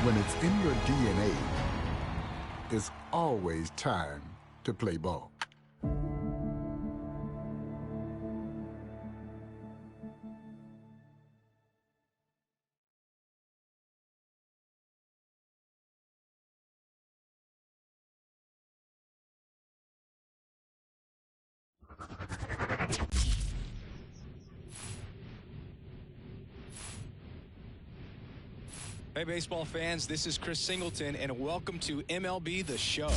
When it's in your DNA, it's always time to play ball. Hey, baseball fans, this is Chris Singleton, and welcome to MLB The Show.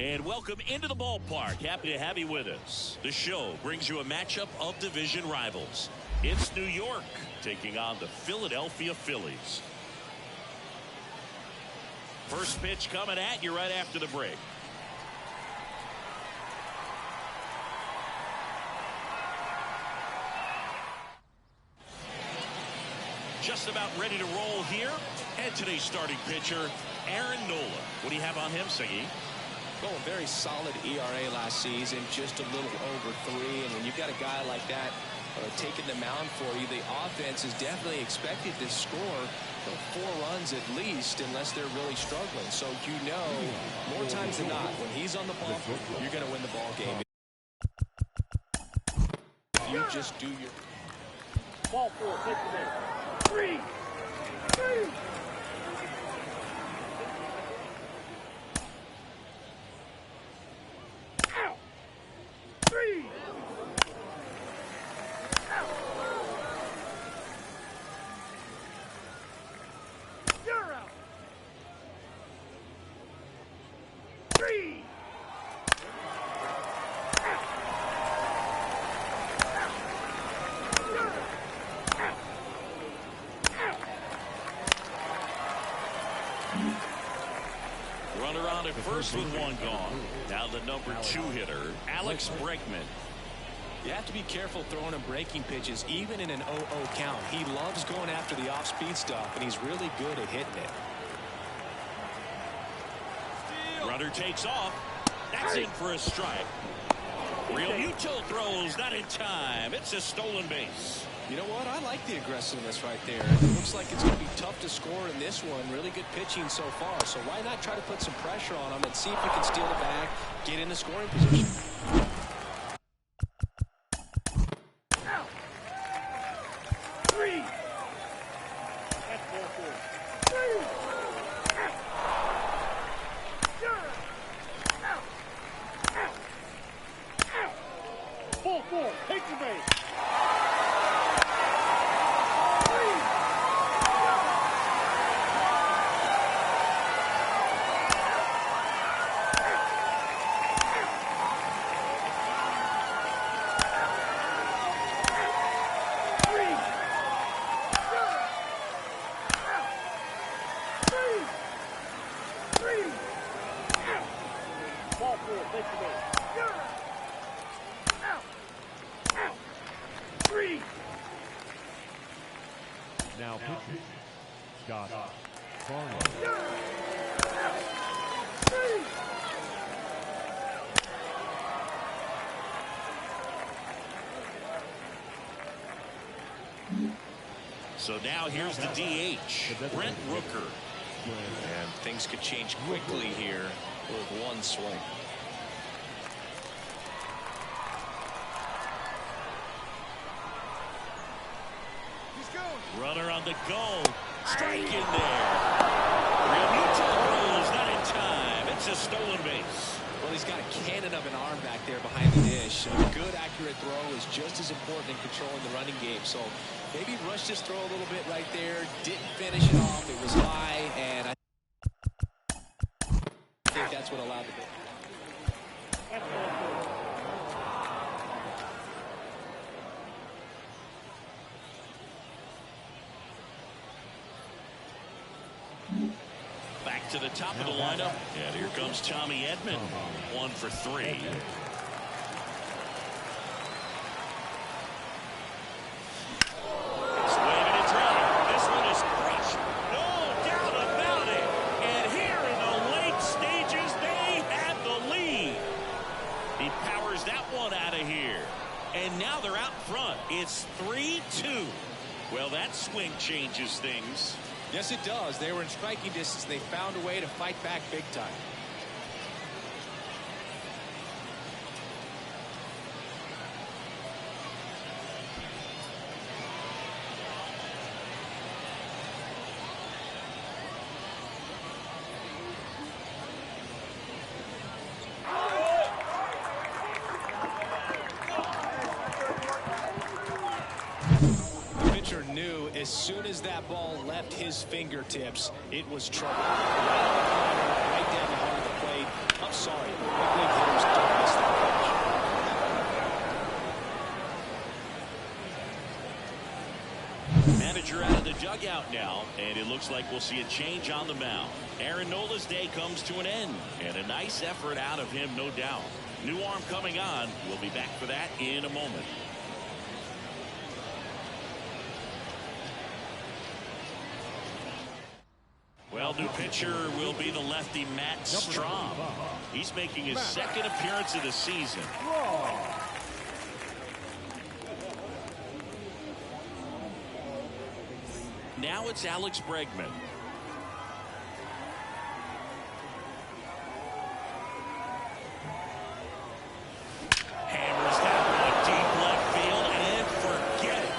And welcome into the ballpark. Happy to have you with us. The show brings you a matchup of division rivals. It's New York taking on the Philadelphia Phillies. First pitch coming at you right after the break. Just about ready to roll here. And today's starting pitcher, Aaron Nola. What do you have on him, Sevy? Well, a very solid ERA last season, just a little over 3. And when you've got a guy like that taking the mound for you, the offense is definitely expected to score 4 runs at least, unless they're really struggling. So more times than not, when he's on the ball, you're going to win the ball game. You just do your ball 4, take the ball. 3. Out. 3. Out. You're out. 3. Runner on at first with 1 gone. Now the number 2 hitter, Alex Bregman. You have to be careful throwing him breaking pitches, even in an 0-0 count. He loves going after the off-speed stuff, and he's really good at hitting it. Runner takes off. That's in for a strike. Real Muto throws, not in time. It's a stolen base. You know what? I like the aggressiveness right there. It looks like it's going to be tough to score in this one. Really good pitching so far. So why not try to put some pressure on him and see if you can steal it back, get in the scoring position. Out. 3. That's ball 4. 3. Out. You're out. Out. Out. Ball 4, take the base. Now pitching, Scott Farmer. So now here's the DH, Brent Rooker. And things could change quickly here with 1 swing. Runner on the go. Strike in there. Real Muto throws, not in time. It's a stolen base. Well, he's got a cannon of an arm back there behind the dish. A good, accurate throw is just as important in controlling the running game. So maybe rushed his throw a little bit right there. Didn't finish it off. It was high, and I think that's what allowed the ball. Back to the top of the lineup. And here comes Tommy Edman. 1 for 3. Swinging and drilling. This one is crushed. No doubt about it. And here in the late stages, they have the lead. He powers that one out of here. And now they're out front. It's 3-2. Well, that swing changes things. Yes, it does. They were in striking distance. They found a way to fight back big time. As soon as that ball left his fingertips, it was trouble. Right down the heart of the plate. I'm sorry. manager out of the dugout now, and it looks like we'll see a change on the mound. Aaron Nola's day comes to an end, and a nice effort out of him, no doubt. New arm coming on. We'll be back for that in a moment. Well, new pitcher will be the lefty Matt Strom. He's making his second appearance of the season. Now it's Alex Bregman. Hammers that one deep left field and forget it.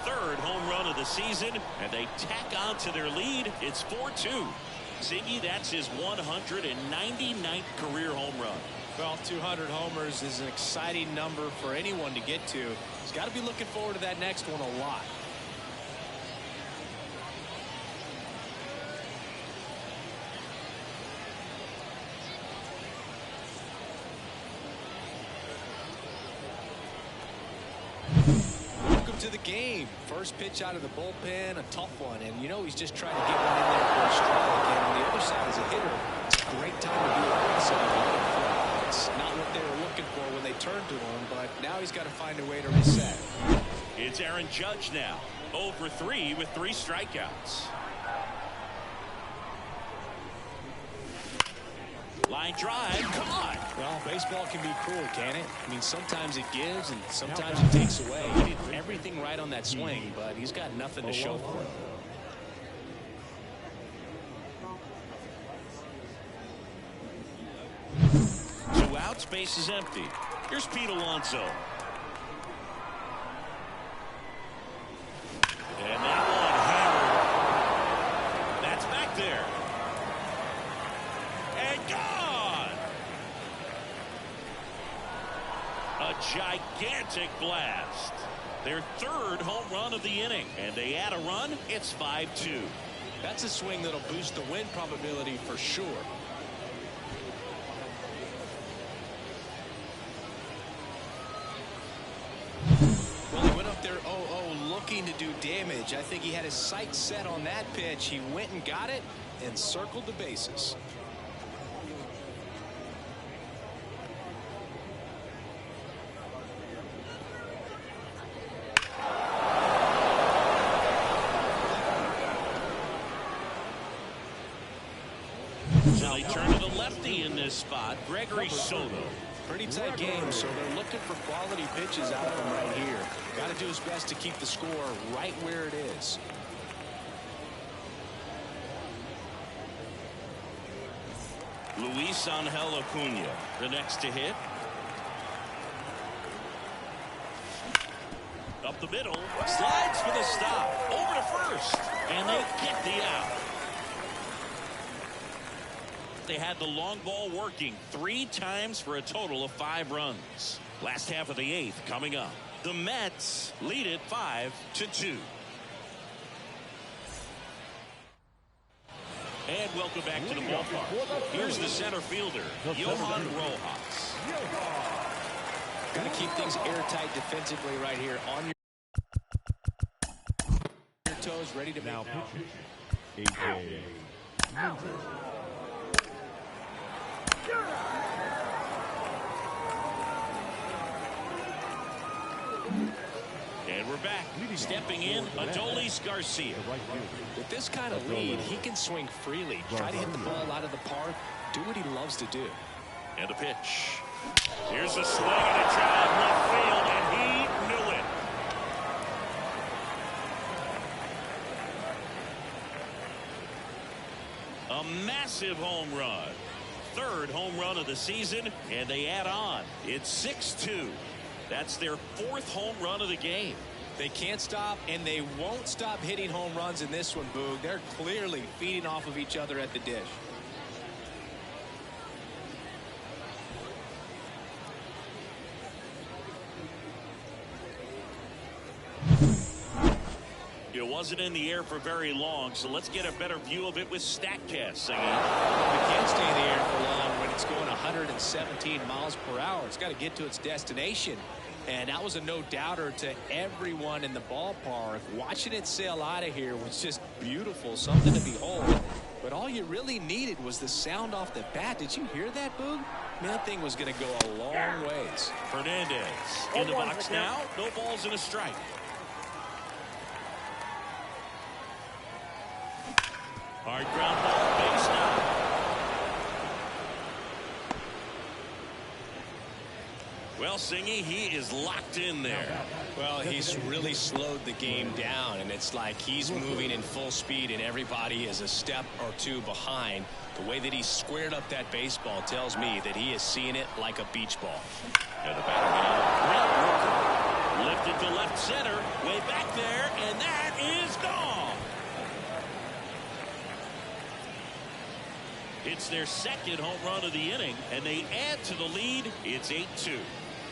Third home run of the season, and they tack on to their lead. It's 4-2. Ziggy, that's his 199th career home run. Well, 200 homers is an exciting number for anyone to get to. He's got to be looking forward to that next one a lot. Welcome to the game. First pitch out of the bullpen, a tough one, and you know he's just trying to get one in there for a strike. And on the other side is a hitter. It's a great time to be aggressive. It's not what they were looking for when they turned to him, but now he's got to find a way to reset. It's Aaron Judge now, 0 for 3 with 3 strikeouts. Line drive, caught. Well, baseball can be cruel, can it? I mean, sometimes it gives and sometimes it takes away. He did everything right on that swing, but he's got nothing to show for it. Space is empty. Here's Pete Alonso. And that one hammered. That's back there. And gone. A gigantic blast. Their third home run of the inning. And they add a run. It's 5-2. That's a swing that'll boost the win probability for sure. Well, he went up there 0-0 looking to do damage. I think he had his sights set on that pitch. He went and got it and circled the bases. So they turn to the lefty in this spot, Gregory Soto. Pretty tight game, so they're looking for quality pitches out of him right here. Got to do his best to keep the score right where it is. Luis Angel Acuna, the next to hit. Up the middle, slides for the stop, over to first, and they get the out. They had the long ball working 3 times for a total of 5 runs. Last half of the 8th coming up. The Mets lead it 5-2. And welcome back to the ballpark. Here's the center fielder, Johan Rojas. Got to keep things airtight defensively right here on your toes, ready to now make pitching. And we're back. Stepping in, Adolis Garcia. With this kind of lead, he can swing freely. Try to hit the ball out of the park. Do what he loves to do. And a pitch. Here's a swing and a drive left field, and he knew it. A massive home run. Third home run of the season, and they add on. It's 6-2. That's their 4th home run of the game. They can't stop, and they won't stop hitting home runs in this one, Boog. They're clearly feeding off of each other at the dish. It wasn't in the air for very long, so let's get a better view of it with StatCast singing. It can't stay in the air for long when it's going 117 miles per hour. It's got to get to its destination. And that was a no-doubter to everyone in the ballpark. Watching it sail out of here was just beautiful, something to behold. But all you really needed was the sound off the bat. Did you hear that, Boog? Man, that thing was going to go a long ways. Hernandez in the box now. No balls and a strike. Hard ground ball, base now. Well, Singy, he is locked in there. Well, he's really slowed the game down, and it's like he's moving in full speed, and everybody is a step or two behind. The way that he squared up that baseball tells me that he is seeing it like a beach ball. And the batter now, lifted to left center, way back there, and that is gone. It's their second home run of the inning, and they add to the lead. It's 8-2.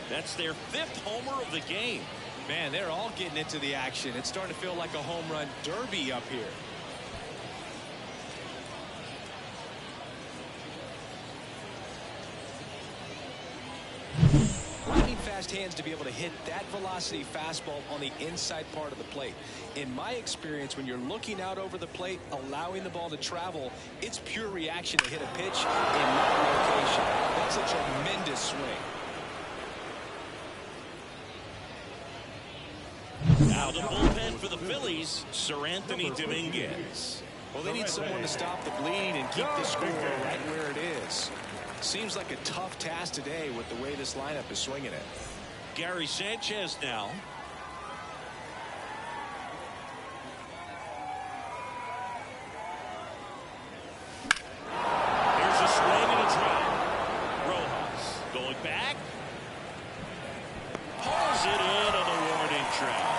That's their 5th homer of the game. Man, they're all getting into the action. It's starting to feel like a home run derby up here. Lightning fast hands to be able to hit that velocity fastball on the inside part of the plate. In my experience, when you're looking out over the plate, allowing the ball to travel, it's pure reaction to hit a pitch in that location. That's a tremendous swing. Now the bullpen for the Phillies, Sir Anthony Dominguez. Well, they need someone to stop the bleeding and keep the score right where it is. Seems like a tough task today with the way this lineup is swinging it. Gary Sanchez now. Here's a swing and a drive. Rojas going back. Pulls it in on the warning track.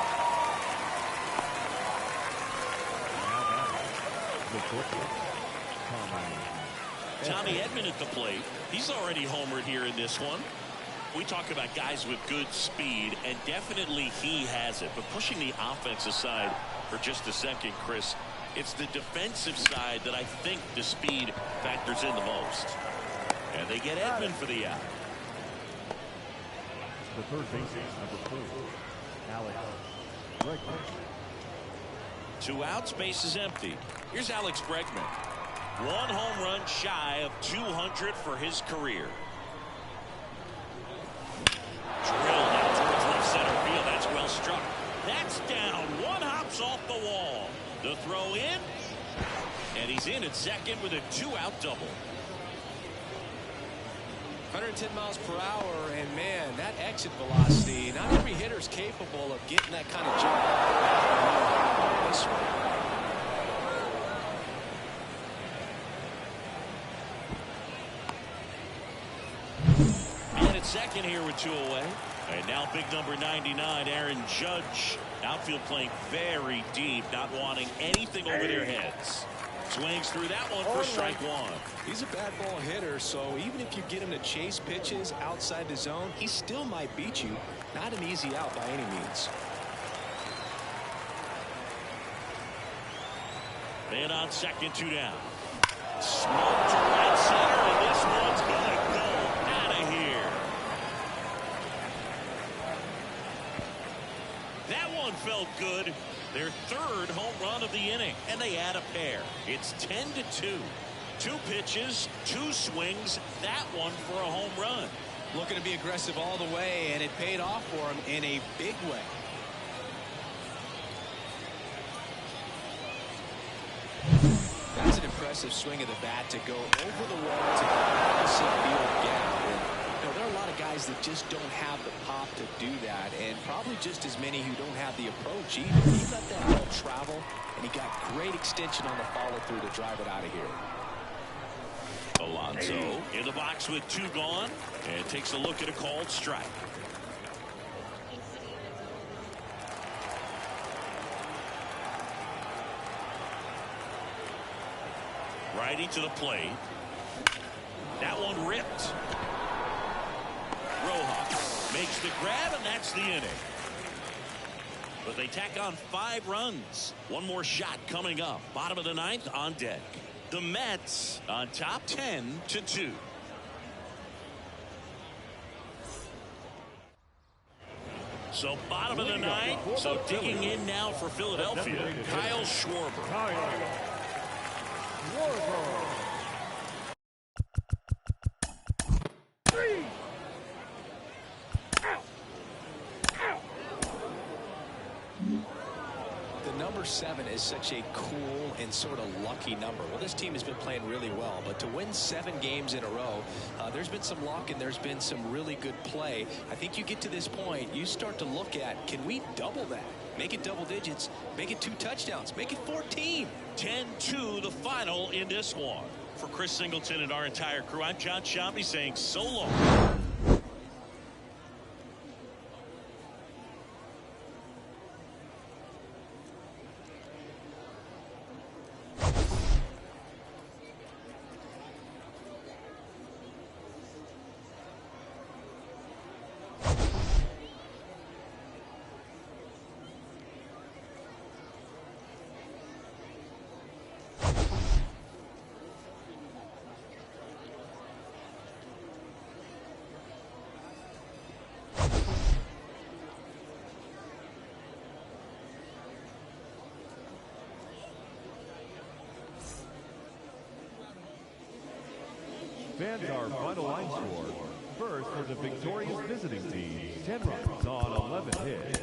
Tommy Edman at the plate. He's already homered here in this one. We talk about guys with good speed, and definitely he has it. But pushing the offense aside for just a second, Chris, it's the defensive side that I think the speed factors in the most. And they get Edman for the out. The third baseman, number 4, Alex Bregman. 2 outs, base is empty. Here's Alex Bregman. 1 home run shy of 200 for his career. Drilled out towards left center field. That's well struck. That's down. 1 hops off the wall. The throw in. And he's in at second with a 2-out double. 110 miles per hour, and man, that exit velocity, not every hitter's capable of getting that kind of jump. And at second here with 2 away. And now big number 99, Aaron Judge. Outfield playing very deep, not wanting anything over their heads. Swings through that one for strike 1. He's a bad ball hitter, so even if you get him to chase pitches outside the zone, he still might beat you. Not an easy out by any means. Man on second, 2 down. Smoke to right center, and this one's going to go out of here. That one felt good. Their 3rd home run of the inning, and they add a pair. It's 10-2. 2 pitches, 2 swings, that one for a home run. Looking to be aggressive all the way, and it paid off for him in a big way. That's an impressive swing of the bat to go over the wall to the opposite field gap. And, there are a lot of guys that just don't have the pop to do that, and probably just as many who don't have the approach either. He let that ball travel, and he got great extension on the follow-through to drive it out of here. Alonso in the box with 2 gone, and takes a look at a called strike. Righty to the plate. That one ripped. Rojas makes the grab, and that's the inning. But they tack on 5 runs. 1 more shot coming up. Bottom of the 9th on deck. The Mets on top 10-2. So bottom of the ninth. So digging in now for Philadelphia, Kyle Schwarber. The number 7 is such a cool and sort of lucky number. Well, this team has been playing really well, but to win 7 games in a row, there's been some luck and there's been some really good play. I think you get to this point, you start to look at, can we double that? Make it double digits, make it 2 touchdowns, make it 14. 10-2 the final in this one. For Chris Singleton and our entire crew, I'm John Shambi saying so long. Fans our final line score. First for the victorious visiting team, 10 runs on 11 hits.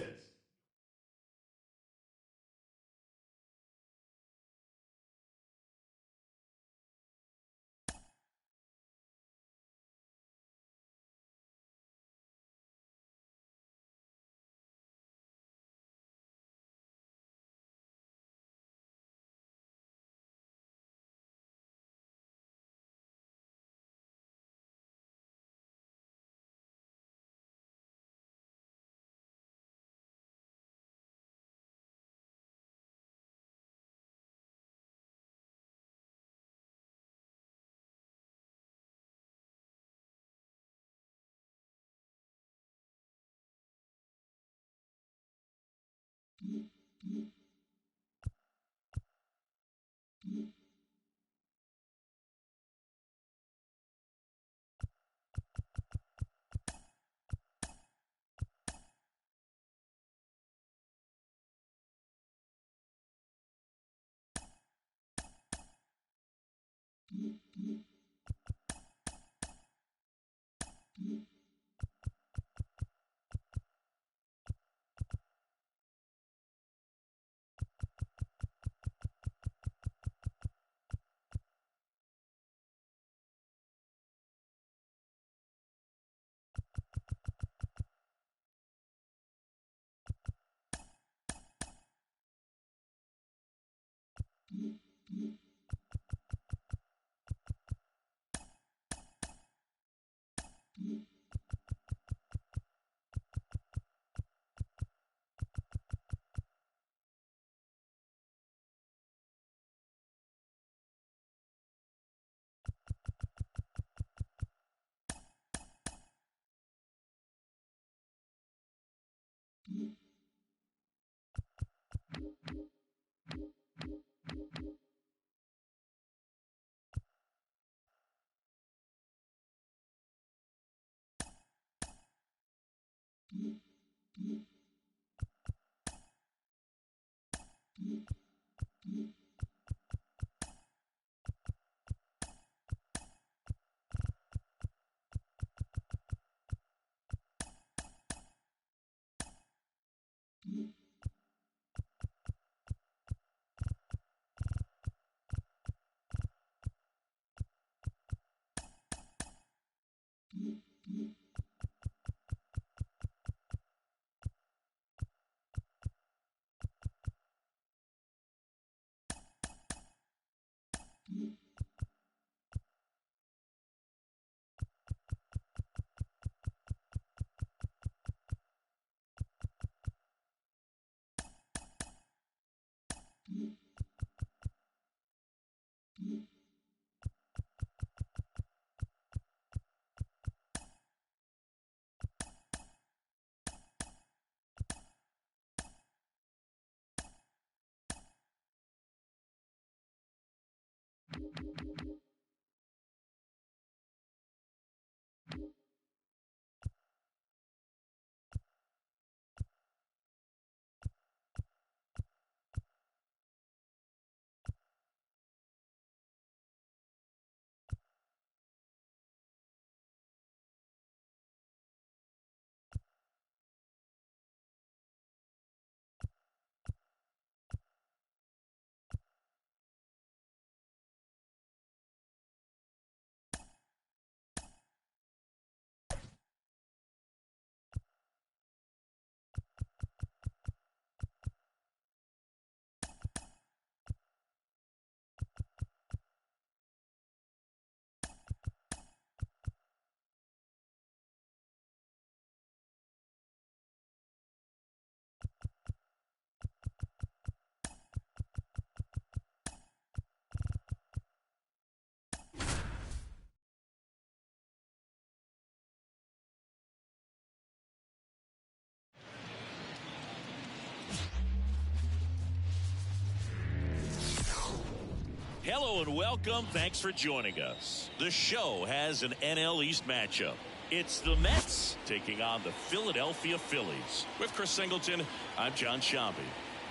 Hello and welcome. Thanks for joining us. The show has an NL East matchup. It's the Mets taking on the Philadelphia Phillies. With Chris Singleton, I'm John Shambi.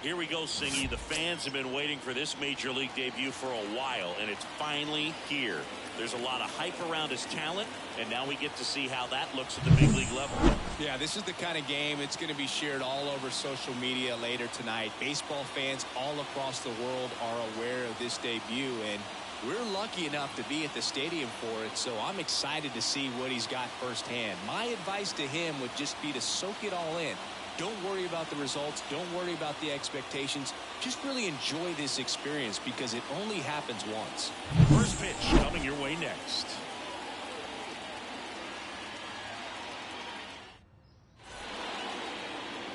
Here we go, Singy. The fans have been waiting for this Major League debut for a while, and it's finally here. There's a lot of hype around his talent, and now we get to see how that looks at the big league level. Yeah, this is the kind of game that's going to be shared all over social media later tonight. Baseball fans all across the world are aware of this debut, and we're lucky enough to be at the stadium for it, so I'm excited to see what he's got firsthand. My advice to him would just be to soak it all in. Don't worry about the results. Don't worry about the expectations. Just really enjoy this experience because it only happens once. First pitch coming your way next.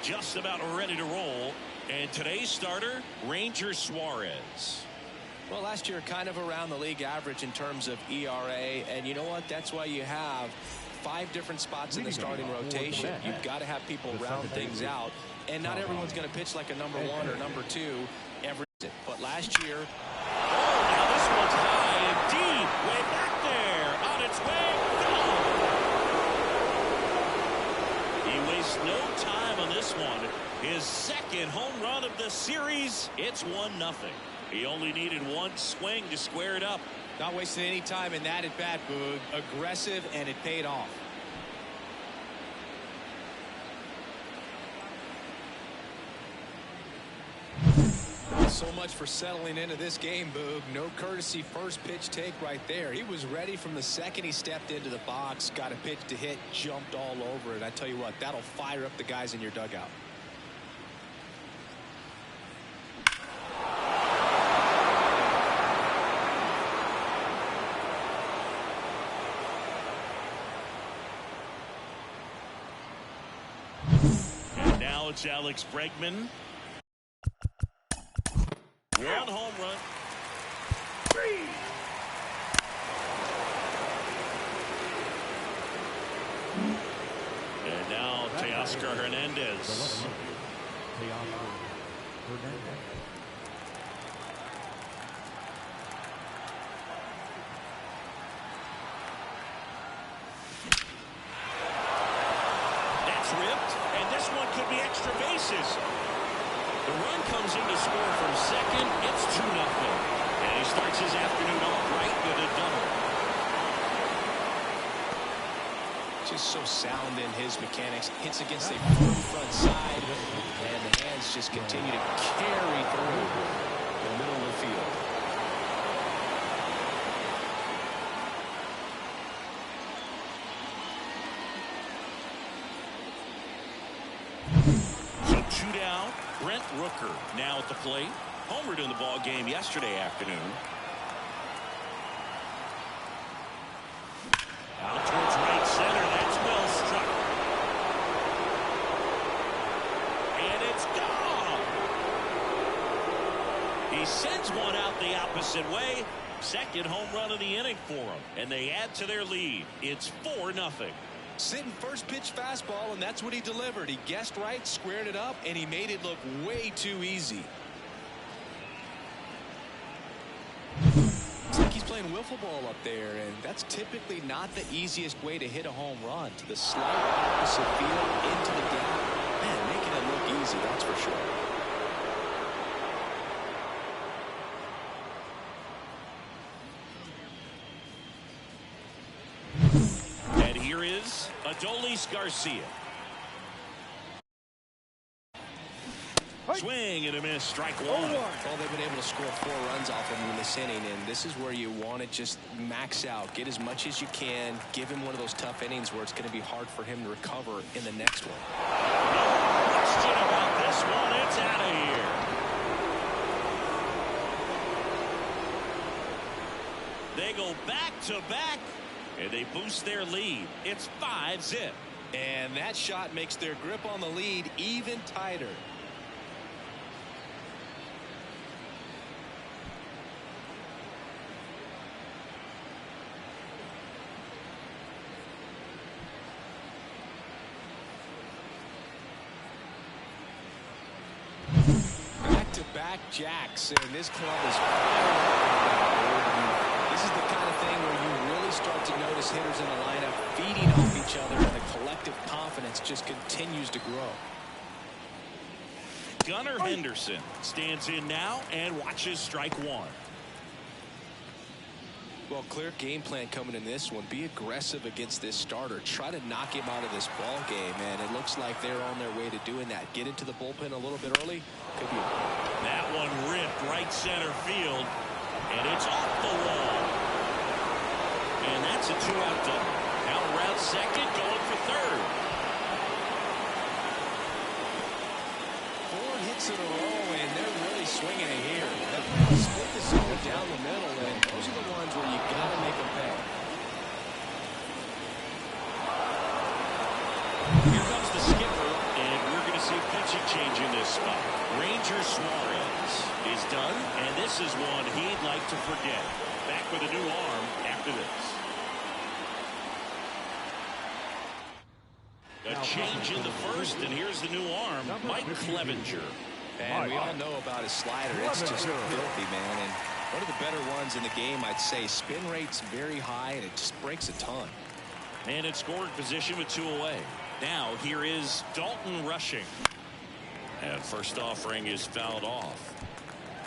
Just about ready to roll. And today's starter, Ranger Suarez. Well, last year kind of around the league average in terms of ERA. And you know what? That's why you have 5 different spots in the starting rotation. You've got to have people round things out. And not everyone's going to pitch like a number 1 or number 2 every day. But last year. Oh, now this one's high and deep. Way back there. On its way. Gone. He wastes no time on this one. His second home run of the series. It's 1-0. He only needed one swing to square it up. Not wasting any time in that at bat, Boog. Aggressive, and it paid off. So much for settling into this game, Boog. No courtesy first pitch take right there. He was ready from the second he stepped into the box, got a pitch to hit, jumped all over it. I tell you what, that'll fire up the guys in your dugout. And now it's Alex Bregman. One home run. 3. And now Teoscar Hernandez. That's ripped, and this one could be extra bases. The run comes in to score from second. It's 2-0. And he starts his afternoon off right with a double. Just so sound in his mechanics. Hits against the front side. And the hands just continue to carry through the middle of the field. So 2 down. Brent Rooker now at the plate. Homered in the ball game yesterday afternoon. Out towards right center. That's well struck. And it's gone. He sends one out the opposite way. Second home run of the inning for him. And they add to their lead. It's 4-0. Sitting first pitch fastball, and that's what he delivered. He guessed right, squared it up, and he made it look way too easy. It's like he's playing wiffle ball up there, and that's typically not the easiest way to hit a home run. To the slight opposite field, into the gap. Man, making it look easy, that's for sure. Here is Adolis Garcia. Swing and a miss, strike 1. Well, they've been able to score 4 runs off him in this inning, and this is where you want to just max out. Get as much as you can. Give him one of those tough innings where it's going to be hard for him to recover in the next one. No question about this one. It's out of here. They go back-to-back. And they boost their lead. It's 5-0. And that shot makes their grip on the lead even tighter. Back-to-back jacks, and this club is firing. This is the kind of thing where you really start to notice hitters in the lineup feeding off each other, and the collective confidence just continues to grow. Gunnar Henderson stands in now and watches strike one. Well, clear game plan coming in this one. Be aggressive against this starter. Try to knock him out of this ball game, and it looks like they're on their way to doing that. Get into the bullpen a little bit early. Could be. That one ripped right center field, and it's off the wall. And that's a 2-out double. Now around second, going for third. 4 hits in a row, and they're really swinging it here. Split this over down the middle, and those are the ones where you got to make them pay. Here comes the skipper, and we're going to see pitching change in this spot. Ranger Suarez is done, and this is one he'd like to forget. Back with a new arm after this. A change in the first, and here's the new arm, Mike Clevenger. And we all know about his slider. It's just filthy, man. And one of the better ones in the game, I'd say. Spin rate's very high, and it just breaks a ton. And in scoring position with 2 away. Now here is Dalton rushing. And first offering is fouled off.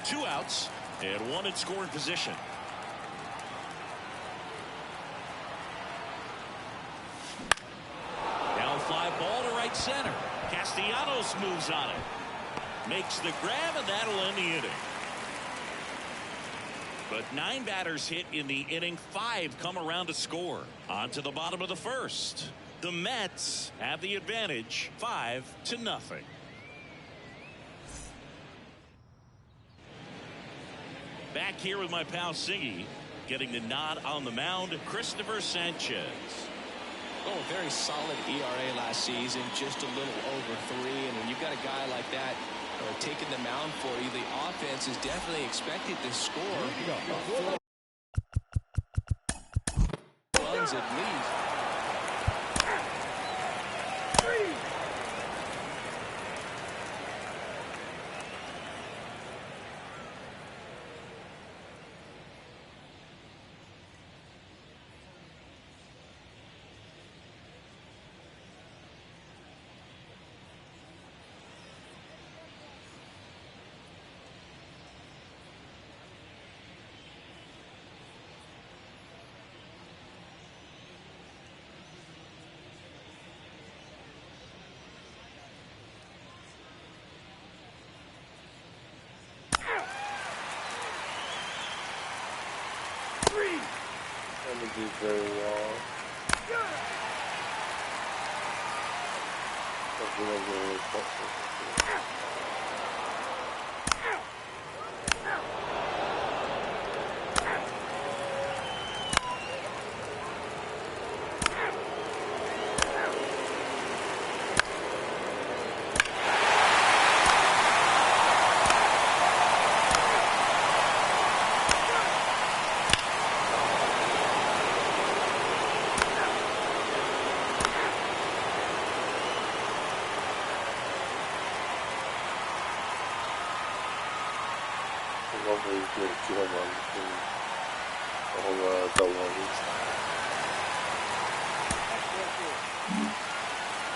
2 outs and 1 in scoring position. Down fly ball to right center. Castellanos moves on it. Makes the grab, and that'll end the inning. But 9 batters hit in the inning. 5 come around to score. On to the bottom of the first. The Mets have the advantage, 5-0. Back here with my pal Sevy, getting the nod on the mound, Christopher Sanchez. Oh, very solid ERA last season, just a little over 3. And when you've got a guy like that taking the mound for you, the offense is definitely expected to score 4 runs at least. That would do very well. Lovely good 2 home runs and a whole double runs.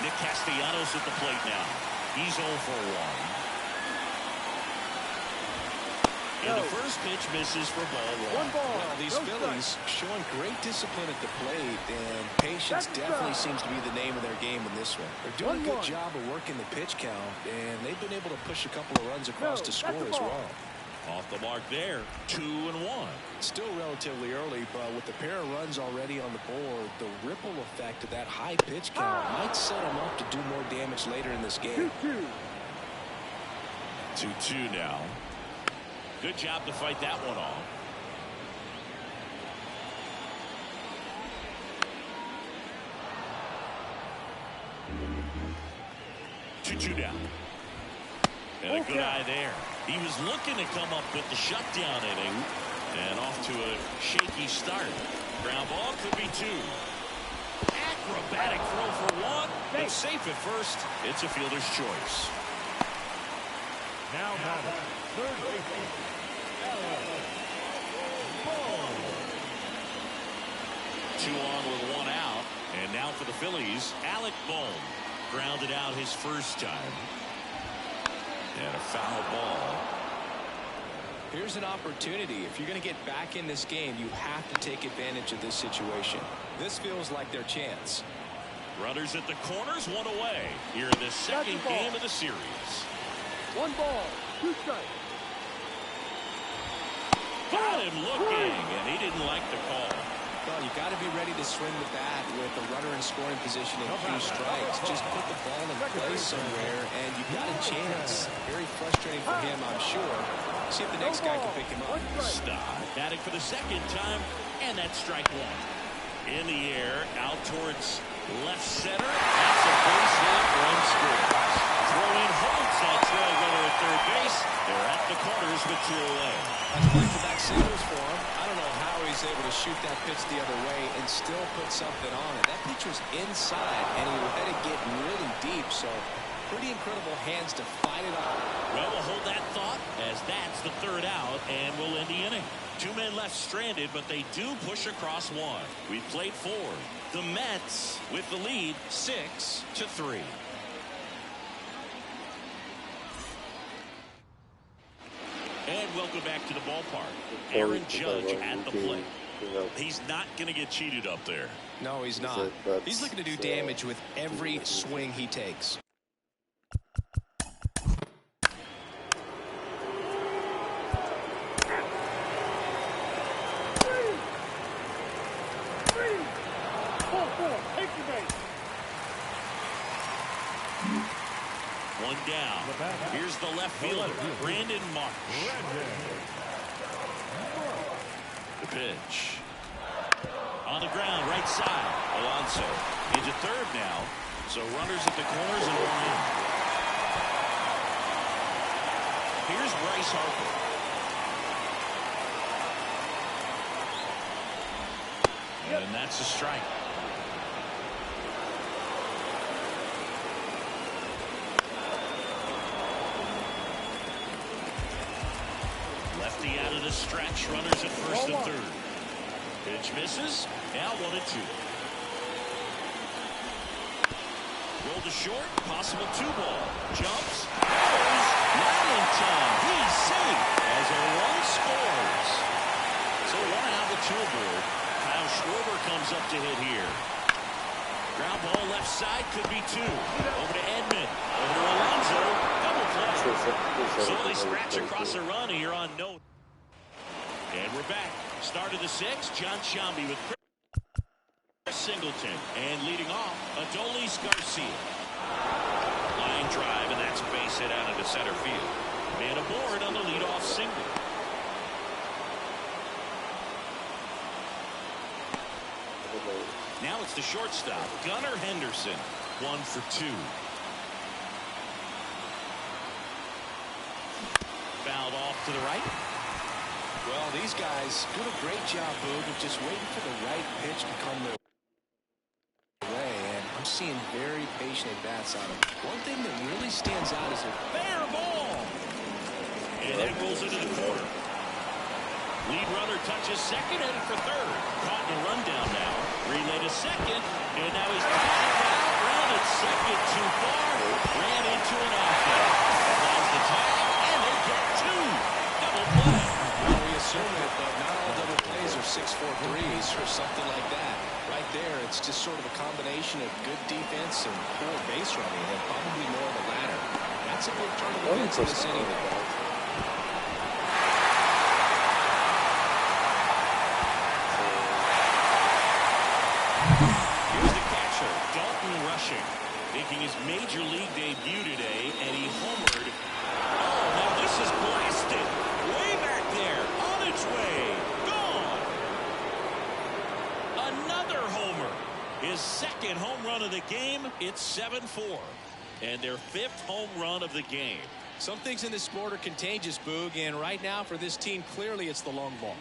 Nick Castellanos at the plate now. He's 0 for 1. And the first pitch misses for ball 1. Well, these Phillies showing great discipline at the plate, and patience definitely seems to be the name of their game in this one. They're doing a good job of working the pitch count, and they've been able to push a couple of runs across to score as well. Off the mark there, 2-1. Still relatively early, but with the pair of runs already on the board, the ripple effect of that high pitch count might set them up to do more damage later in this game. 2-2 now. Good job to fight that one off. Two down. And a good eye there. He was looking to come up with the shutdown inning, and off to a shaky start. Ground ball could be 2. Acrobatic throw for 1, but safe at first. It's a fielder's choice. Now batting, third baseman, 2 on with 1 out. And now for the Phillies, Alec Bohm grounded out his first time. And a foul ball. Here's an opportunity. If you're going to get back in this game, you have to take advantage of this situation. This feels like their chance. Runners at the corners, 1 away here in the second game of the series. 1 ball, 2 strikes. Got him looking, and he didn't like the call. Well, you got to be ready to swing the bat with a runner in scoring position and 2 strikes. Just put the ball in place somewhere, and you got a chance. Very frustrating for him, I'm sure. See if the next guy can pick him up. Stop. Batting for the second time, and that's strike 1. In the air, out towards left center. That's a base hit, run scores. Throw-in holds that trail runner at third base. They're at the corners with 2 away. Back-to-back singles for him. I don't know how he's able to shoot that pitch the other way and still put something on it. That pitch was inside, and he let it get really deep, so pretty incredible hands to fight it off. Well, we'll hold that thought as that's the 3rd out, and we'll end the inning. 2 men left stranded, but they do push across 1. We've played 4. The Mets with the lead 6-3. And welcome back to the ballpark. Aaron Judge at the plate. He's not going to get cheated up there. No, he's not. He's looking to do damage with every swing he takes. One down. Here's the left fielder, Brandon Marsh. The pitch. On the ground, right side. Alonso into third now. So runners at the corners and 1 in. Here's Bryce Harper. And that's a strike. Lefty out of the stretch. Runners at first and third. Pitch misses. Now 1-2. Roll to short. Possible 2-ball. Jumps. Goes. Lamington. He's safe as a run scores. So 1 out with 2 aboard. Kyle Schwarber comes up to hit here. Ground ball left side, could be 2. Over to Edman. Over to Alonso. Double play. So they scratch across a run here on no. And we're back. Start of the 6th. John Shambi with Chris Singleton. And leading off, Adolis Garcia. Line drive, and that's a base hit out into center field. Man aboard on the leadoff single. Now it's the shortstop, Gunnar Henderson. 1 for 2. Fouled off to the right. Well, these guys do a great job, Boog, of just waiting for the right pitch to come their way. And I'm seeing very patient at-bats out of them. One thing that really stands out is a fair ball. And that rolls into the corner. Lead runner touches second, headed for third. Caught in a rundown now. Relay to second, and now he's tagged out. Rounded second too far. Ran into an outfield. Applies the tag, and they get 2. Double play. Well, we assume it, but not all double plays are 6-4 threes or something like that. Right there, it's just sort of a combination of good defense and poor base running, and probably more of the latter. That's a big turn of events in this inning, though. Making his major league debut today, and he homered. Oh, now this is blasted. Way back there, on its way, gone. Another homer. His 2nd home run of the game. It's 7-4. And their 5th home run of the game. Some things in this sport are contagious, Boog, and right now for this team, clearly it's the long ball.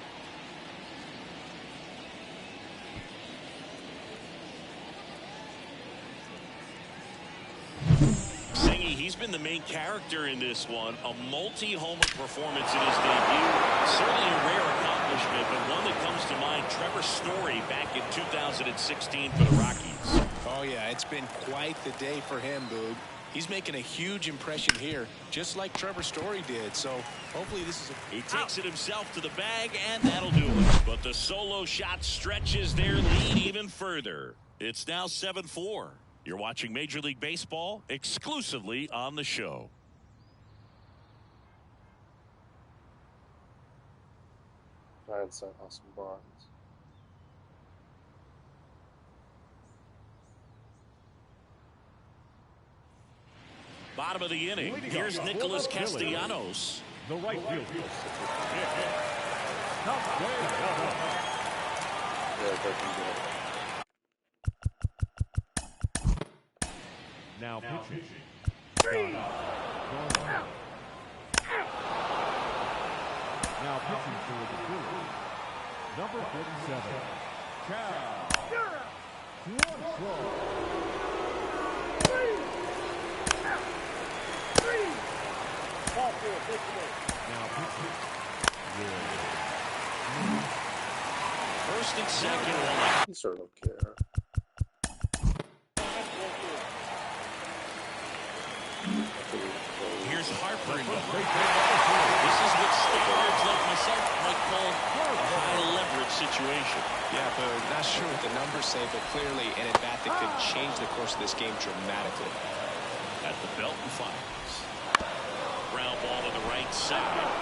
Sevy he's been the main character in this one. A multi-homer performance in his debut. Certainly a rare accomplishment, but one that comes to mind. Trevor Story back in 2016 for the Rockies. Oh, yeah, it's been quite the day for him, Boog. He's making a huge impression here, just like Trevor Story did. So hopefully this is He takes it himself to the bag, and that'll do it. But the solo shot stretches their lead even further. It's now 7-4. You're watching Major League Baseball exclusively on the show. Giants sent Austin Barnes. Bottom of the inning. Here's Nicholas Castellanos. The right fielder. Now pitching. Now pitching for the Brewers. Number 47. Cal. Now pitching. First and second. He sort of don't care. Here's Harper. This is what standards like myself might call a high leverage situation. Yeah, but not sure what the numbers say, but clearly an at-bat that could change the course of this game dramatically. At the belt and fires. Ground ball to the right side.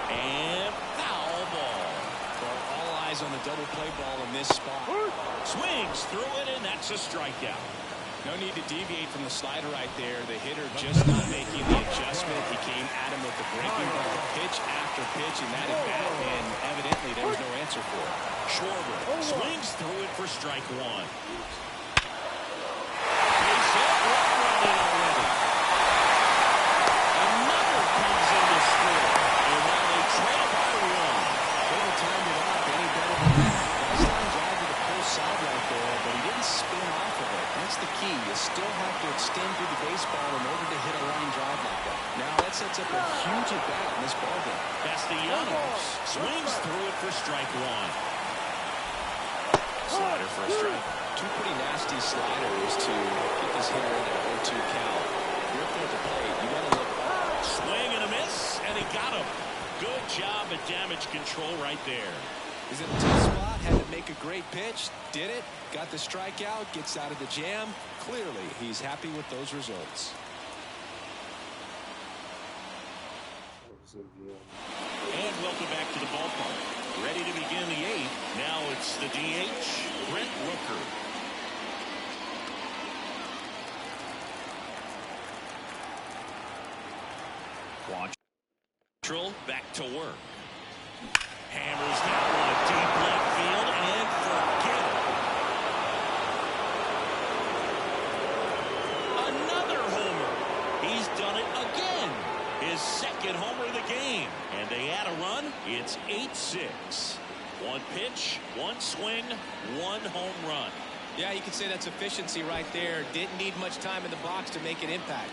And foul ball. Well, all eyes on the double play ball in this spot. Swings through it, and that's a strikeout. No need to deviate from the slider right there. The hitter just not making the adjustment. He came at him with the breaking ball, pitch after pitch, and that at bat, and evidently there was no answer for it. Schwarber swings through it for strike one. Base hit, one run in already. Another comes in to score, and now they trail by one. Couldn't time it up any better than that. Nice line drive to the pull side right there, but he didn't spin off of it. That's the key. You still have to extend through the baseball in order to hit a line drive like that. Now that sets up a huge at bat in this ballgame. Castellanos swings through it for strike one. Slider for a strike. Two pretty nasty sliders to get this hitter in at 0-2 count. You're up there at the plate. You got to look. Swing and a miss, and he got him. Good job at damage control right there. He's in a tough spot. Had to make a great pitch. Did it. Got the strikeout. Gets out of the jam. Clearly, he's happy with those results. And welcome back to the ballpark. Ready to begin the eighth. Now it's the DH, Brent Rooker. Quantrill back to work. Hammers that one deep left field and forget it. Another homer. He's done it again. His second homer of the game. And they add a run. It's 8-6. One pitch, one swing, one home run. Yeah, you could say that's efficiency right there. Didn't need much time in the box to make an impact.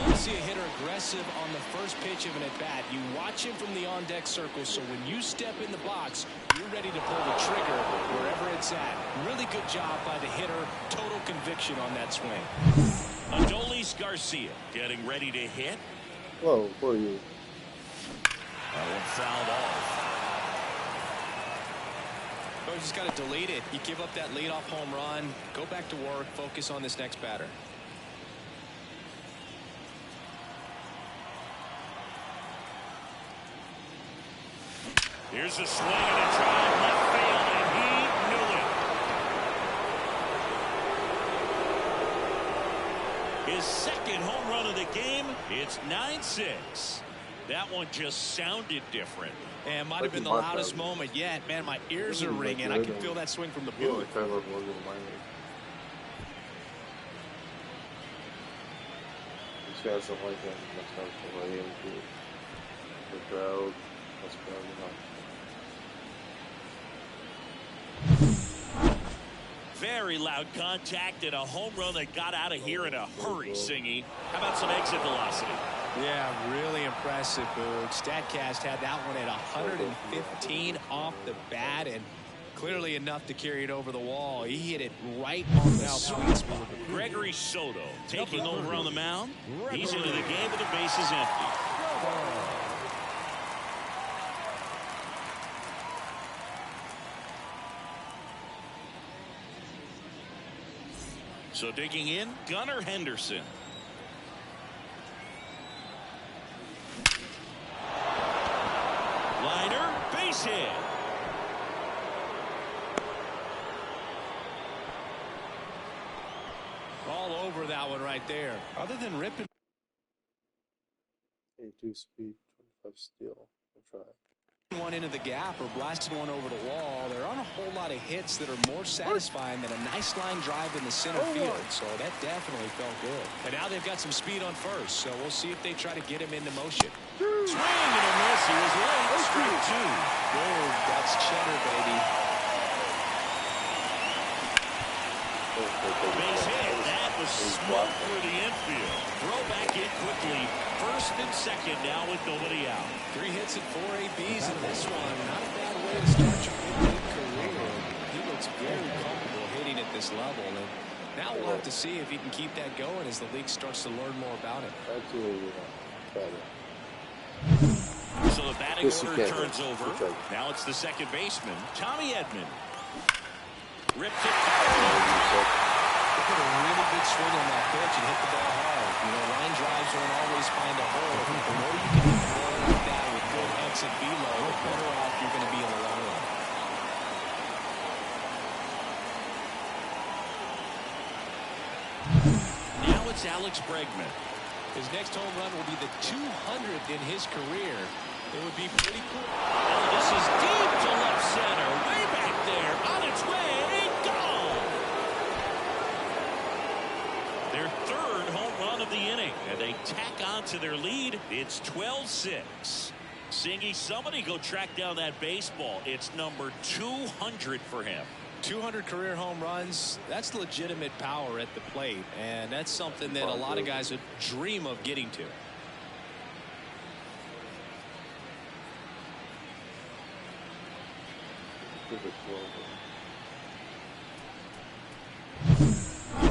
You see a hitter aggressive on the first pitch of an at-bat. You watch him from the on-deck circle, so when you step in the box, you're ready to pull the trigger wherever it's at. Really good job by the hitter. Total conviction on that swing. Adolis Garcia getting ready to hit. Whoa, who are you? That one fouled off. Oh, you just got to delete it. You give up that leadoff home run. Go back to work. Focus on this next batter. Here's a swing and a drive left field, and he knew it. His second home run of the game. It's 9-6. That one just sounded different. And might have been the loudest moment yet. Man, my ears are ringing. I can feel that swing from the booth. These guys don't like him. That's not the way into the crowd. That's probably not. Very loud contact and a home run that got out of here in a hurry, Singy. How about some exit velocity? Yeah, really impressive, Boog. StatCast had that one at 115 off the bat, and clearly enough to carry it over the wall. He hit it right on the sweet spot. Gregory Soto taking over on the mound. He's into the game with the bases empty. So digging in, Gunnar Henderson. Liner, base hit. All over that one right there. Other than ripping 82 speed, 25 steal. I'll try. One into the gap or blasting one over the wall, there aren't a whole lot of hits that are more satisfying than a nice line drive in the center field. So that definitely felt good. And now they've got some speed on first, so we'll see if they try to get him into motion. Swing and a miss. He was late. Strike two. Boom, that's cheddar, baby. Base hit. That was smoke for the infield. Throw back in quickly. First and second now with nobody out. 3 hits and 4 ABs in this one. Not a bad way to start your big career. He looks very comfortable hitting at this level. And now we'll have to see if he can keep that going as the league starts to learn more about it. So the batting order turns over. Now it's the second baseman, Tommy Edman. Ripped it. They put a really good swing on that pitch and hit the ball hard. You know, line drives won't always find a hole. The more you can hit the ball like that with good exit velo, the better off you're going to be in the long run. Now it's Alex Bregman. His next home run will be the 200th in his career. It would be pretty cool. Oh, this is deep to left center. Way back there. On its way. Gone. Their third home run of the inning. And they tack on to their lead. It's 12-6. Singy, somebody go track down that baseball. It's number 200 for him. 200 career home runs, that's legitimate power at the plate, and that's something that a lot of guys would dream of getting to.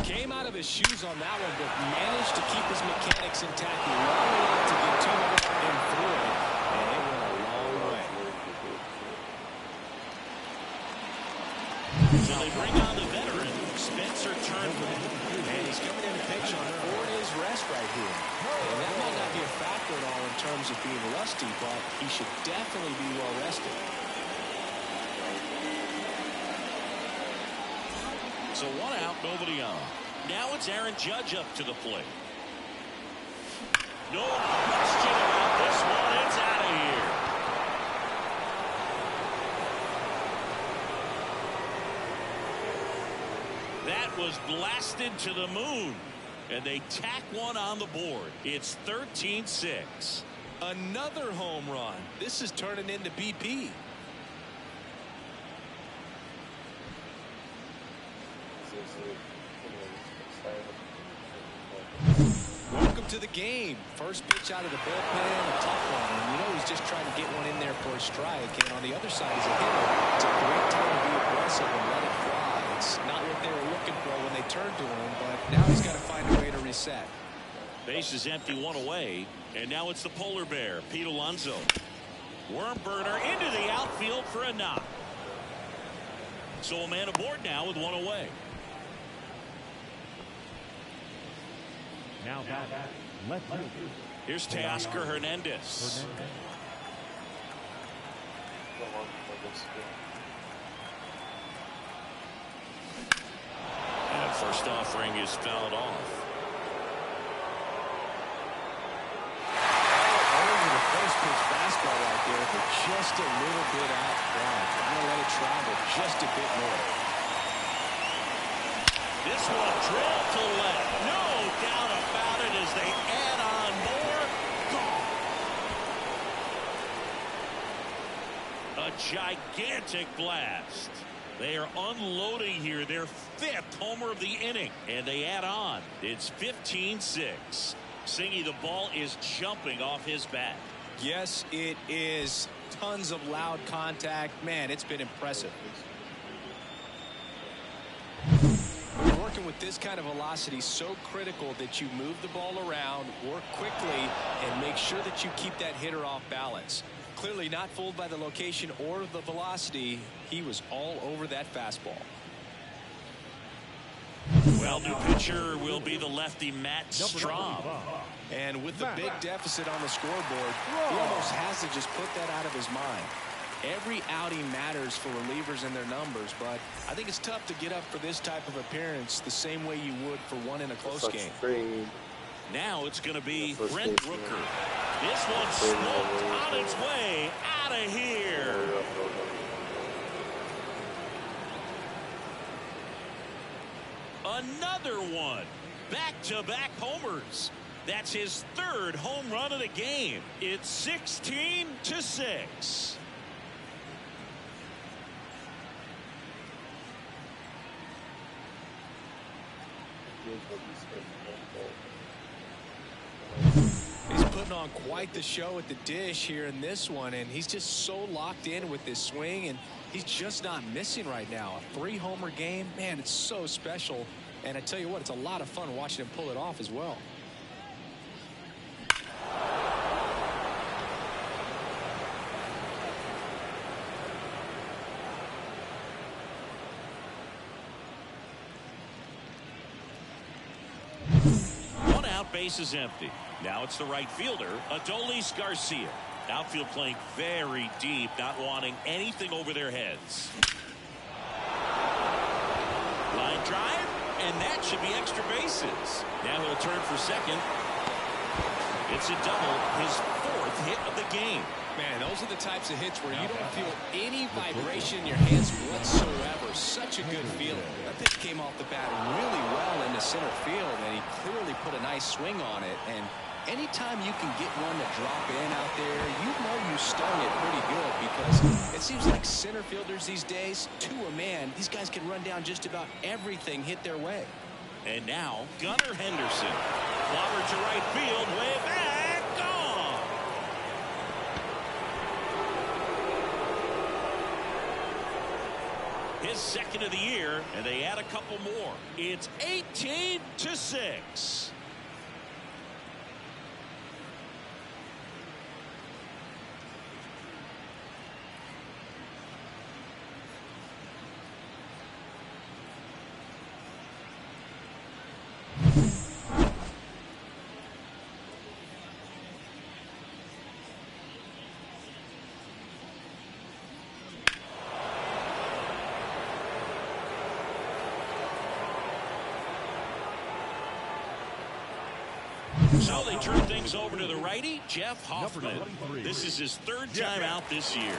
Came out of his shoes on that one, but managed to keep his mechanics intact long enough to get 200 and through it, and it went a long way. So they bring on the veteran, Spencer Turnbull. And he's coming in to pitch on 4 days rest right here. And that might not be a factor at all in terms of being rusty, but he should definitely be well rested. So 1 out, nobody on. Now it's Aaron Judge up to the plate. No question about this one. It's out of here. That was blasted to the moon. And they tack one on the board. It's 13-6. Another home run. This is turning into BP. Welcome to the game. First pitch out of the bullpen, a tough one. And you know he's just trying to get one in there for a strike. And on the other side is a hitter. It's a great time to be aggressive and let it fly. It's not what they were looking for when they turned to him, but now he's got to find a way to reset. Base is empty, 1 away. And now it's the polar bear, Pete Alonso. Worm burner into the outfield for a knock. So a man aboard now with 1 away. Now back, left field. Here's Teoscar Hernandez. And first offering is fouled off. Over the first pitch fastball right there, but just a little bit out front. Trying to let it travel just a bit more. This one drilled to left. No doubt about it as they add on more. Gone. A gigantic blast. They are unloading here their 5th homer of the inning, and they add on. It's 15-6. Sevy, the ball is jumping off his bat. Yes, it is. Tons of loud contact. Man, it's been impressive. Working with this kind of velocity, so critical that you move the ball around, work quickly, and make sure that you keep that hitter off balance. Clearly not fooled by the location or the velocity. He was all over that fastball. Well, new pitcher will be the lefty Matt Straub. And with the big deficit on the scoreboard, he almost has to just put that out of his mind. Every outing matters for relievers and their numbers, but I think it's tough to get up for this type of appearance the same way you would for one in a close game. Now it's going to be Brent Rooker. This one smoked on its way out of here. Another one. Back-to-back homers. That's his 3rd home run of the game. It's 16-6. He's putting on quite the show at the dish here in this one, and he's just so locked in with this swing, and he's just not missing right now. A 3-homer game, man, it's so special. And I tell you what, it's a lot of fun watching him pull it off as well. One out, base is empty. Now it's the right fielder, Adolis Garcia. Outfield playing very deep, not wanting anything over their heads. Line drive, and that should be extra bases. Now he'll turn for second. It's a double, his 4th hit of the game. Man, those are the types of hits where you don't feel any vibration in your hands whatsoever. Such a good feeling. That pitch came off the bat really well into center field, and he clearly put a nice swing on it. And anytime you can get one to drop in out there, you know you stung it pretty good, because it seems like center fielders these days, to a man, these guys can run down just about everything hit their way. And now Gunnar Henderson. Clobber to right field, way back, gone. His 2nd of the year, and they add a couple more. It's 18-6. So they turn things over to the righty, Jeff Hoffman. This is his 3rd time out this year.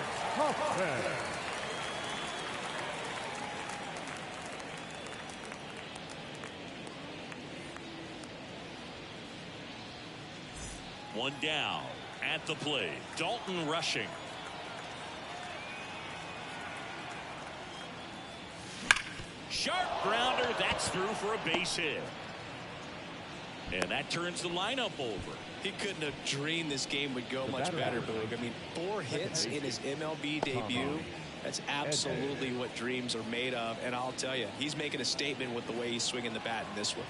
One down at the plate. Dalton rushing. Sharp grounder. That's through for a base hit. And that turns the lineup over. He couldn't have dreamed this game would go much better, Boog. I mean, 4 hits in his MLB debut. That's absolutely what dreams are made of. And I'll tell you, he's making a statement with the way he's swinging the bat in this one.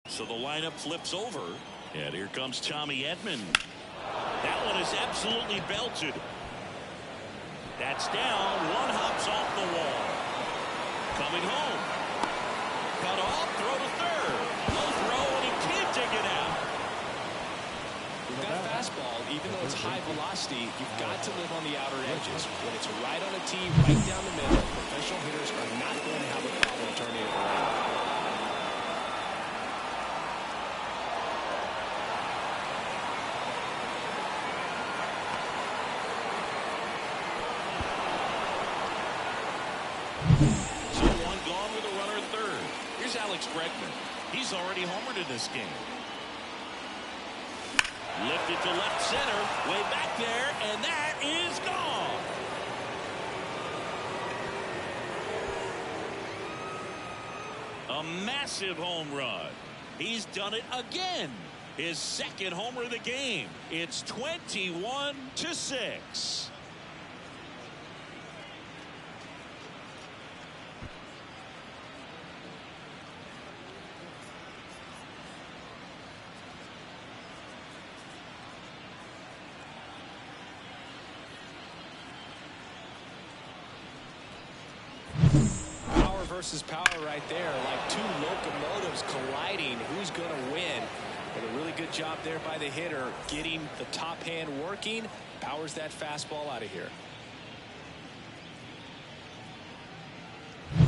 So the lineup flips over. And here comes Tommy Edman. That one is absolutely belted. That's down. One hops off the wall. Coming home. Cut off, throw to third. No throw, and he can't dig it out. With that fastball, even though it's high velocity, you've got to live on the outer edges. When it's right on a tee, right down the middle, professional hitters are not going to have a problem turning it around. He's already homered in this game. Lifted to left center, way back there, and that is gone. A massive home run. He's done it again. His second homer of the game. It's 21-6. Versus power right there, like two locomotives colliding. Who's going to win? But a really good job there by the hitter, getting the top hand working. Powers that fastball out of here.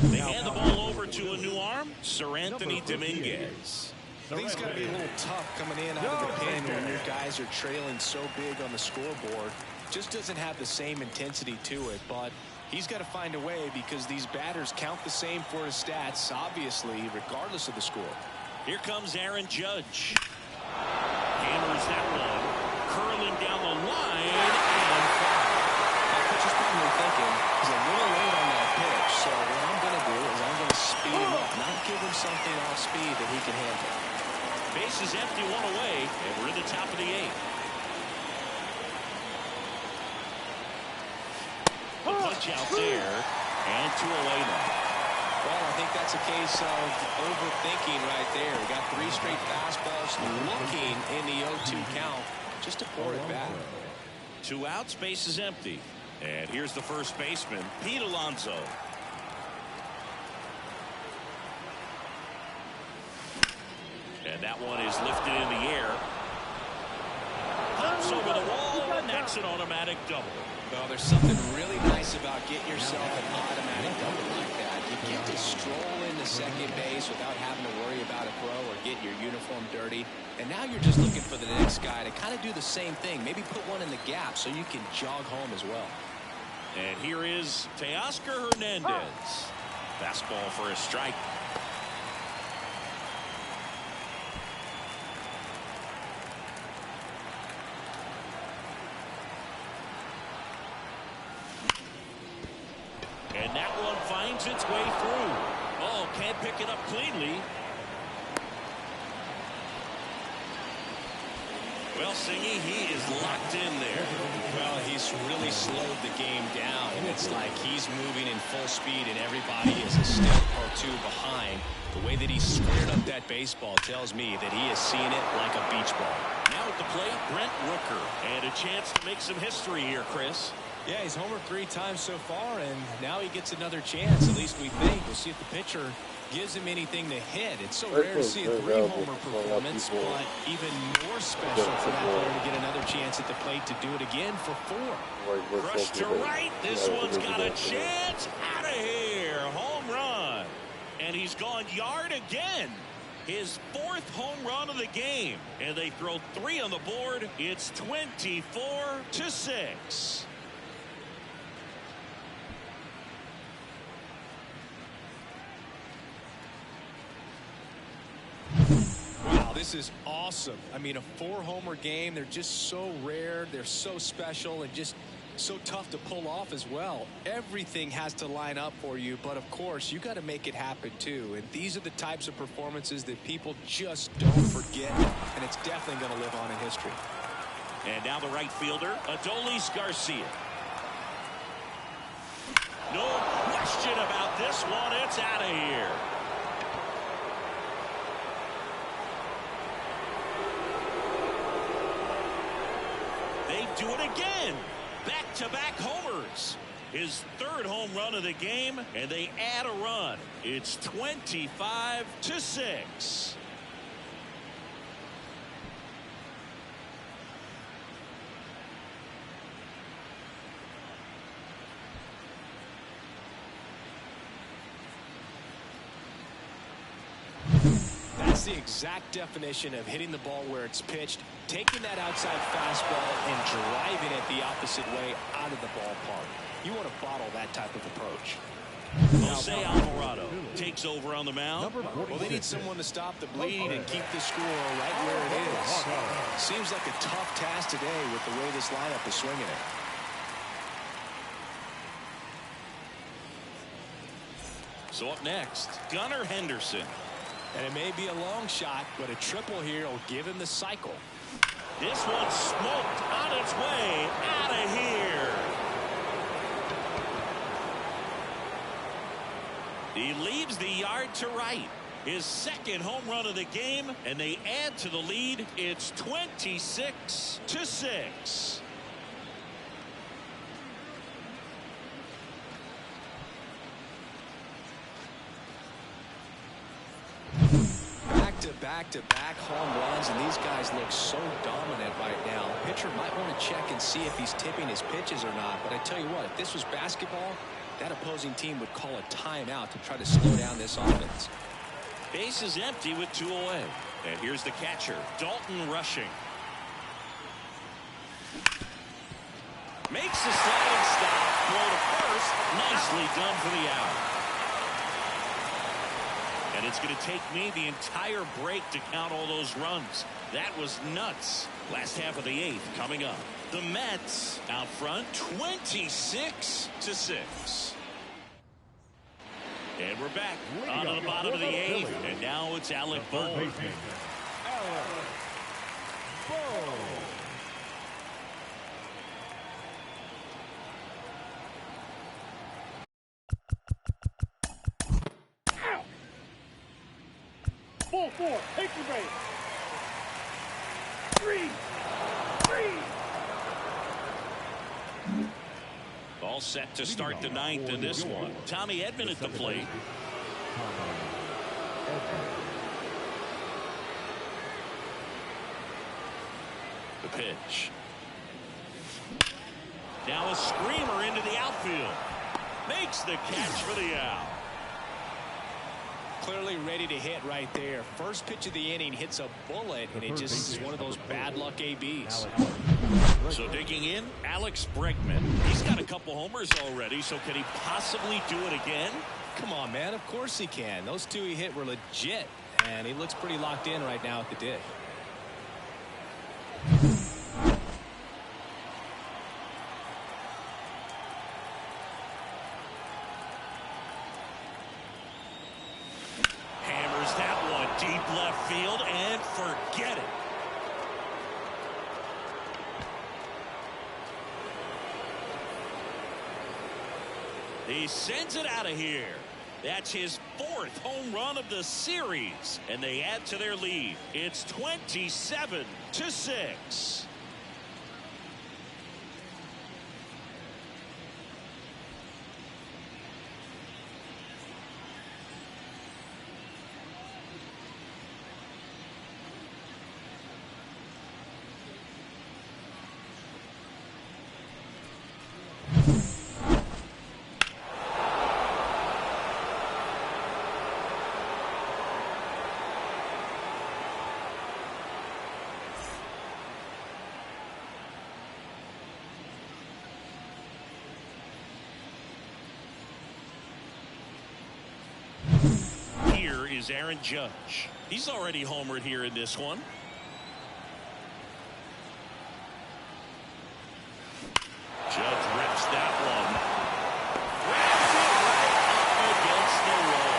They hand the ball over to a new arm, Sir Anthony Dominguez. I think it's got to be a little tough coming in out of the pen when your guys are trailing so big on the scoreboard. Just doesn't have the same intensity to it, but he's got to find a way because these batters count the same for his stats, obviously, regardless of the score. Here comes Aaron Judge. Hammers that one. Curling down the line and foul. That pitcher's probably thinking he's a little late on that pitch, so what I'm going to do is I'm going to speed him up, not give him something off speed that he can handle. Base is empty, one away, and we're in the top of the 8th. The punch out there, and 2 away now. Well, I think that's a case of overthinking right there. We got 3 straight fastballs looking in the 0-2 count just to pour it back. 2 outs, base is empty. And here's the first baseman, Pete Alonso. And that one is lifted in the air. Pops over the wall, and that's an automatic double. Well, there's something really nice about getting yourself an automatic double like that. You get to stroll into second base without having to worry about a throw or get your uniform dirty. And now you're just looking for the next guy to kind of do the same thing. Maybe put one in the gap so you can jog home as well. And here is Teoscar Hernandez. Fastball for a strike. And that one finds its way through. Oh, can't pick it up cleanly. Well, Singy, he is locked in there. Well, he's really slowed the game down. It's like he's moving in full speed and everybody is a step or 2 behind. The way that he squared up that baseball tells me that he is seeing it like a beach ball. Now at the plate, Brent Rooker. And a chance to make some history here, Chris. Yeah, he's homered 3 times so far, and now he gets another chance, at least we think. We'll see if the pitcher gives him anything to hit. It's so rare to see a 3-homer performance, but even more special for that player to get another chance at the plate to do it again for 4. Rush to right. This one's got a chance. Out of here. Home run. And he's gone yard again. His 4th home run of the game. And they throw 3 on the board. It's 24-6. Wow, this is awesome. I mean, a 4-homer game, they're just so rare, they're so special, and just so tough to pull off as well. Everything has to line up for you, but of course, you got to make it happen too. And these are the types of performances that people just don't forget, and it's definitely going to live on in history. And now the right fielder, Adolis Garcia. No question about this one. It's out of here. They do it again. Back-to-back homers. His 3rd home run of the game, and they add a run. It's 25-6. That's the exact definition of hitting the ball where it's pitched, taking that outside fastball and driving it the opposite way out of the ballpark. You want to bottle that type of approach. Jose Alvarado takes over on the mound. Well, they need someone to stop the bleed and keep the score right where it is. Seems like a tough task today with the way this lineup is swinging it. So up next, Gunnar Henderson. And it may be a long shot, but a triple here will give him the cycle. This one smoked on its way out of here. He leaves the yard to right. His second home run of the game, and they add to the lead. It's 26-6. Back-to-back home runs, and these guys look so dominant right now. Pitcher might want to check and see if he's tipping his pitches or not, but I tell you what, if this was basketball, that opposing team would call a timeout to try to slow down this offense. Base is empty with 2 away. And here's the catcher, Dalton rushing. Makes the sliding stop. Throw to first. Nicely done for the out. And it's going to take me the entire break to count all those runs. That was nuts. Last half of the 8th coming up. The Mets out front 26-6. And we're back onto the bottom of the 8th. And now it's Alec Bohm. Ball 4, take the base. 3. All set to start the 9th in this one. Tommy Edman at the plate. The pitch. Now a screamer into the outfield. Makes the catch for the out. Clearly ready to hit right there. First pitch of the inning hits a bullet, and it just is one of those bad luck ABs. So digging in, Alex Bregman. He's got a couple homers already, so can he possibly do it again? Come on, man. Of course he can. Those 2 he hit were legit, and he looks pretty locked in right now at the dig. Hammers that one deep left field and forget it. He sends it out of here. That's his 4th home run of the series, and they add to their lead. It's 27-6. Here is Aaron Judge. He's already homered here in this one. Judge rips that one. Grabs it right up against the wall.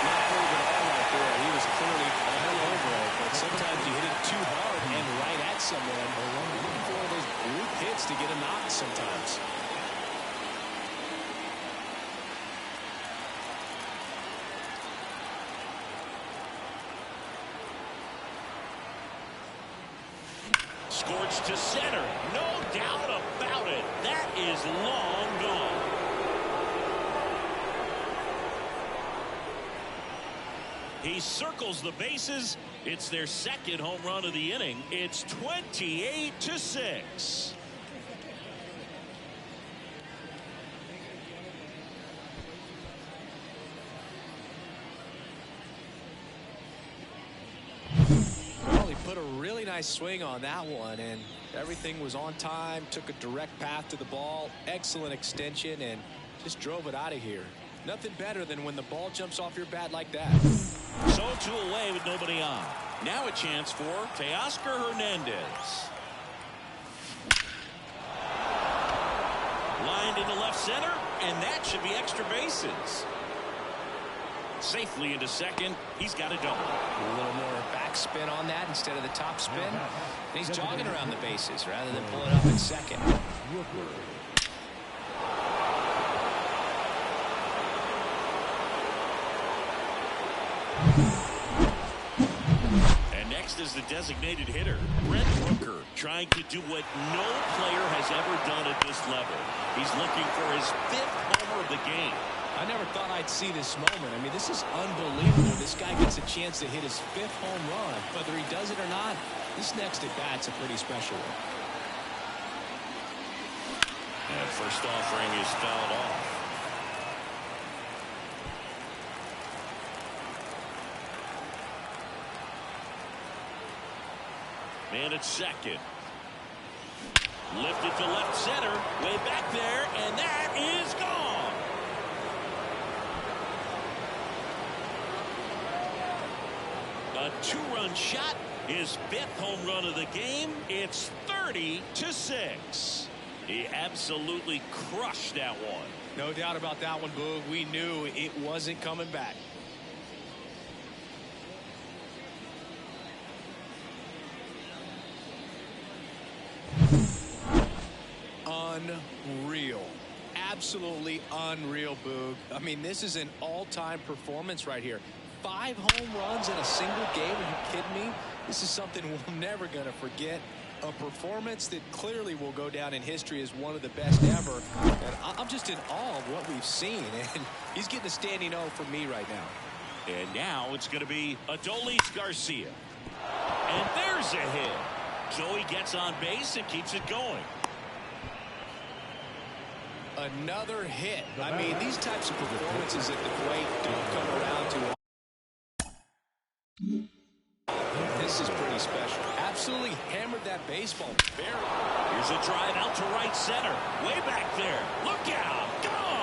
Not very good all right there. He was clearly all over it, but sometimes you hit it too hard and right at someone. Looking for those group hits to get a knock sometimes. Scorched to center. No doubt about it. That is long gone. He circles the bases. It's their 2nd home run of the inning. It's 28-6. Put a really nice swing on that one, and everything was on time. Took a direct path to the ball, excellent extension, and just drove it out of here. Nothing better than when the ball jumps off your bat like that. So 2 away with nobody on. Now a chance for Teoscar Hernandez. Lined into left center, and that should be extra bases. Safely into second. He's got a double. A little more backspin on that instead of the top spin. And he's jogging around the bases rather than pulling up in second. And next is the designated hitter, Brent Rooker, trying to do what no player has ever done at this level. He's looking for his 5th homer of the game. I never thought I'd see this moment. I mean, this is unbelievable. This guy gets a chance to hit his 5th home run. Whether he does it or not, this next at bat's a pretty special one. And first offering is fouled off. Man at second. Lifted to left center. Way back there, and that is gone. A 2-run shot, his 5th home run of the game. It's 30-6. He absolutely crushed that one. No doubt about that one, Boog. We knew it wasn't coming back. Unreal. Absolutely unreal, Boog. I mean, this is an all-time performance right here. 5 home runs in a single game. Are you kidding me? This is something we're never going to forget. A performance that clearly will go down in history as one of the best ever. And I'm just in awe of what we've seen. And he's getting a standing O from me right now. And now it's going to be Adolis Garcia. And there's a hit. Joey gets on base and keeps it going. Another hit. I mean, these types of performances at the plate don't come around too often. This is pretty special. Absolutely hammered that baseball. Here's a drive out to right center. Way back there. Look out. Gone.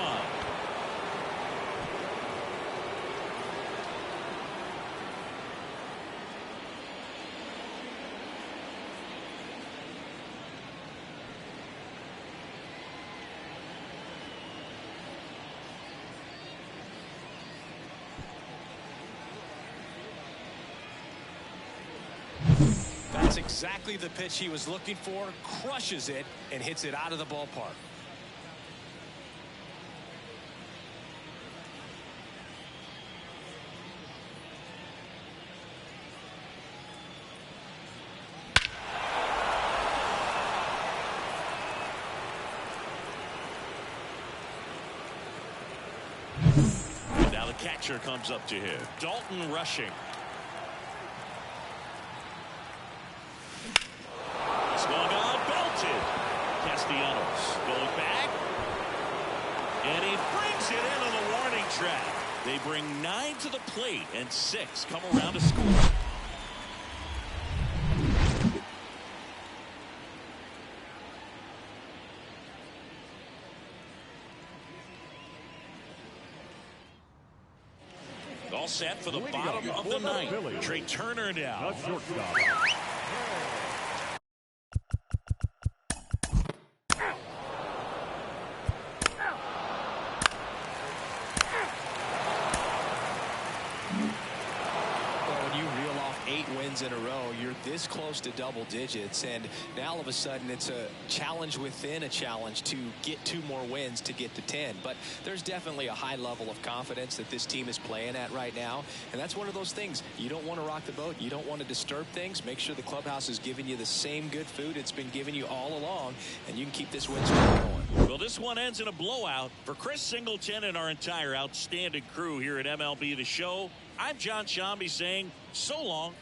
That's exactly the pitch he was looking for. Crushes it and hits it out of the ballpark. And now the catcher comes up to him. Dalton rushing. Swung on, belted. Castellanos going back. And he brings it into the warning track. They bring 9 to the plate and 6 come around to score. All set for the bottom of the ninth. Trey Turner now. The shortstop. In a row, you're this close to double digits, and now all of a sudden it's a challenge within a challenge to get 2 more wins to get to 10. But there's definitely a high level of confidence that this team is playing at right now, and that's one of those things. You don't want to rock the boat. You don't want to disturb things. Make sure the clubhouse is giving you the same good food it's been giving you all along, and you can keep this win streak going. Well, this one ends in a blowout. For Chris Singleton and our entire outstanding crew here at MLB The Show, I'm John Shambi saying so long.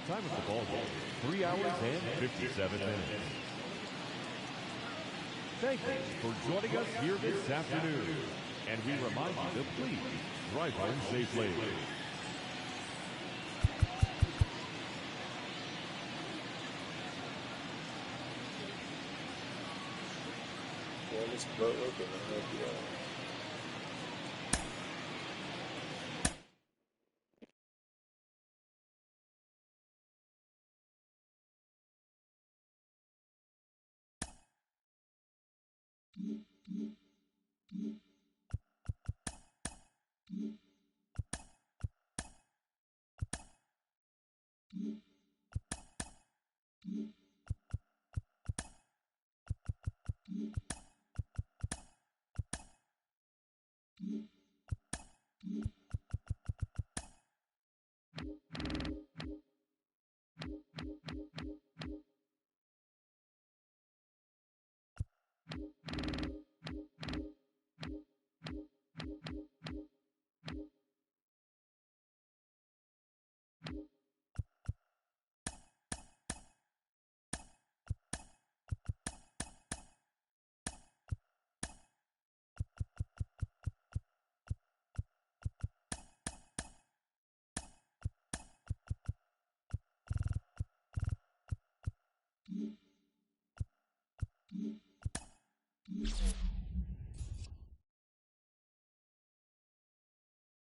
Time of the ball game, 3 hours and 57 minutes. Thank you for joining us here this afternoon. And we remind you to please drive home safely. Yeah, this boat looking, I hope you are.